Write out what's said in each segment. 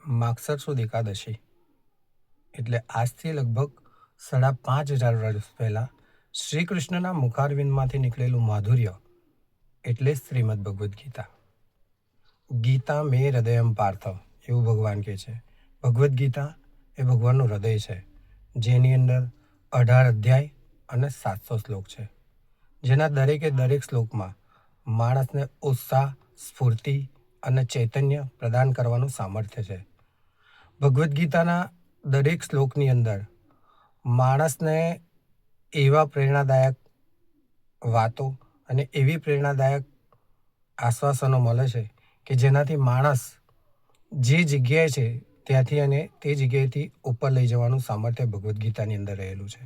માગસર સુદ એકાદશી એટલે આજથી લગભગ 5,500 વર્ષ પહેલાં શ્રી કૃષ્ણના મુખારવિંદમાંથી નીકળેલું માધુર્ય એટલે શ્રીમદ ભગવદ્ ગીતા. ગીતા મે હૃદયમ પાર્થ એવું ભગવાન કહે છે. ભગવદ્ ગીતા એ ભગવાનનું હૃદય છે, જેની અંદર 18 અધ્યાય અને 700 શ્લોક છે, જેના દરેક શ્લોકમાં માણસને ઉત્સાહ, સ્ફૂર્તિ અને ચૈતન્ય પ્રદાન કરવાનું સામર્થ્ય છે. ભગવદ્ ગીતાના દરેક શ્લોકની અંદર માણસને એવા પ્રેરણાદાયક વાતો અને એવી પ્રેરણાદાયક આશ્વાસનો મળે છે કે જેનાથી માણસ જે જગ્યાએ છે ત્યાંથી અને તે જગ્યાએથી ઉપર લઈ જવાનું સામર્થ્ય ભગવદ્ ગીતાની અંદર રહેલું છે.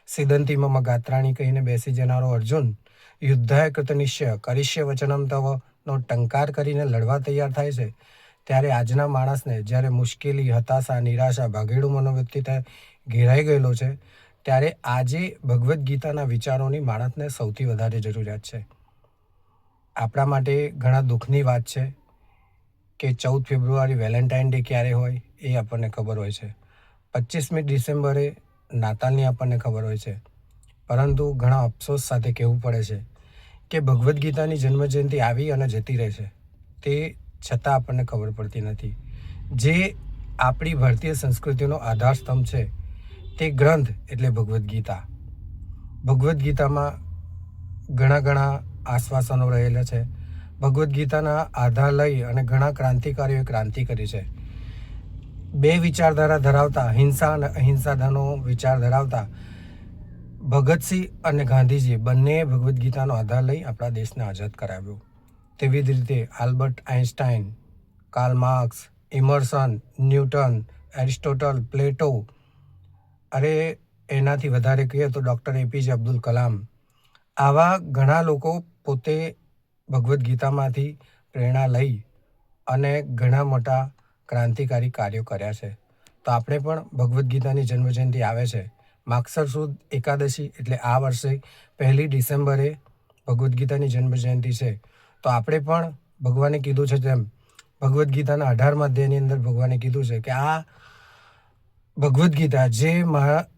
સિદ્ધંતી મમ ગાત્રાણી કહીને બેસી જનારો અર્જુન યુદ્ધાય કૃતનિશ્ચય કરિષ્ય વચનમ તવ નો ટંકાર કરીને લડવા તૈયાર થાય છે, ત્યારે આજના માણસને જ્યારે મુશ્કેલી, હતાશા, નિરાશા, ભાગેડું મનોવૃત્તિ ઘેરાઈ ગયેલો છે, ત્યારે આજે ભગવદ્ ગીતાના વિચારોની માણસને સૌથી વધારે જરૂરિયાત છે. આપણા માટે ઘણા દુઃખની વાત છે કે 14 ફેબ્રુઆરી વેલેન્ટાઇન ડે ક્યારે હોય એ આપણને ખબર હોય છે, 25મી ડિસેમ્બરે નાતાલની આપણને ખબર હોય છે, પરંતુ ઘણા અફસોસ સાથે કહેવું પડે છે કે ભગવદ્ ગીતાની જન્મજયંતિ આવી અને જતી રહે છે, તે છતાં આપણને ખબર પડતી નથી. જે આપણી ભારતીય સંસ્કૃતિનો આધારસ્તંભ છે તે ગ્રંથ એટલે ભગવદ્ ગીતા. ભગવદ્ ગીતામાં ઘણા આશ્વાસનો રહેલા છે. ભગવદ્ ગીતાના આધાર લઈ અને ઘણા ક્રાંતિકારીઓએ ક્રાંતિ કરી છે. 2 વિચારધારા ધરાવતા, હિંસા અને અહિંસાનો વિચાર ધરાવતા ભગતસિંહ અને ગાંધીજી બંનેએ ભગવદ્ ગીતાનો આધાર લઈ આપણા દેશને આઝાદ કરાવ્યો. તેવી જ રીતે Albert Einstein, Karl Marx, Emerson, Newton, Aristotle, Plato, એનાથી વધારે કહીએ તો ડૉક્ટર APJ અબ્દુલ કલામ, આવા ઘણા લોકો પોતે ભગવદ્ ગીતામાંથી પ્રેરણા લઈ અને ઘણા મોટા ક્રાંતિકારી કાર્યો કર્યા છે. તો આપણે પણ ભગવદ્ ગીતાની જન્મજયંતિ આવે છે, માગસર સુદ એકાદશી એટલે આ વર્ષે 1 ડિસેમ્બરે ભગવદ્ ગીતાની જન્મજયંતિ છે, તો આપણે પણ ભગવાને કીધું છે તેમ ભગવદ્ ગીતાના 18મા અધ્યાયની અંદર ભગવાને કીધું છે કે આ ભગવદ્ ગીતા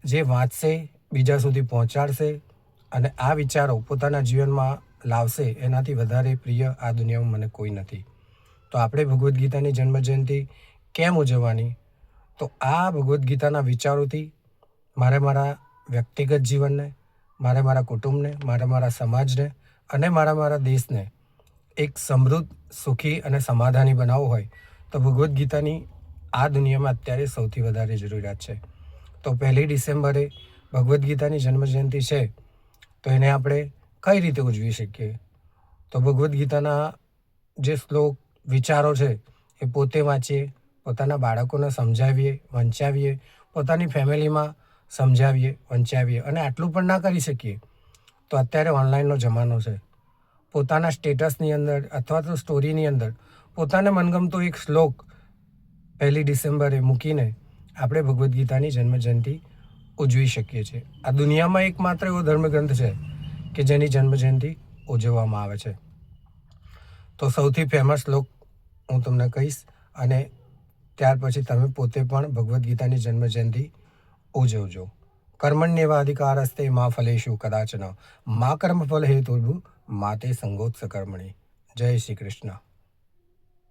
જે વાંચશે, બીજા સુધી પહોંચાડશે અને આ વિચારો પોતાના જીવનમાં લાવશે, એનાથી વધારે પ્રિય આ દુનિયામાં મને કોઈ નથી. તો આપણે ભગવદ્ ગીતાની જન્મજયંતિ કેમ ઉજવવાની? તો આ ભગવદ્ ગીતાના વિચારોથી મારા વ્યક્તિગત જીવનને, મારા કુટુંબને, મારા સમાજને અને મારા દેશને એક સમૃદ્ધ, સુખી અને સમાધાની બનાવવું હોય તો ભગવદ્ ગીતાની આ દુનિયામાં અત્યારે સૌથી વધારે જરૂરિયાત છે. તો 1 ડિસેમ્બરે ભગવદ્ ગીતાની જન્મજયંતિ છે, તો એને આપણે કઈ રીતે ઉજવી શકીએ? તો ભગવદ્ ગીતાના જે શ્લોક, વિચારો છે એ પોતે વાંચીએ, પોતાના બાળકોને સમજાવીએ, વંચાવીએ, પોતાની ફેમિલીમાં સમજાવીએ, વંચાવીએ. અને આટલું પણ ના કરી શકીએ તો અત્યારે ઓનલાઈનનો જમાનો છે, પોતાના સ્ટેટસની અંદર અથવા તો સ્ટોરીની અંદર પોતાને મનગમતો એક શ્લોક 1 ડિસેમ્બરે મૂકીને આપણે ભગવદ્ ગીતાની જન્મજયંતિ ઉજવી શકીએ છીએ. આ દુનિયામાં એકમાત્ર એવો ધર્મગ્રંથ છે કે જેની જન્મજયંતિ ઉજવવામાં આવે છે. તો સૌથી ફેમસ શ્લોક હું તમને કહીશ અને ત્યાર પછી તમે પોતે પણ ભગવદ્ ગીતાની જન્મજયંતિ ઉજવજો. કર્મણ્યેવાધિકારસ્તે મા ફલેષુ કદાચન મા કર્મફલ હેતુર્ભુ મા તે સંગોત્સ કર્મણિ. જય શ્રી કૃષ્ણ.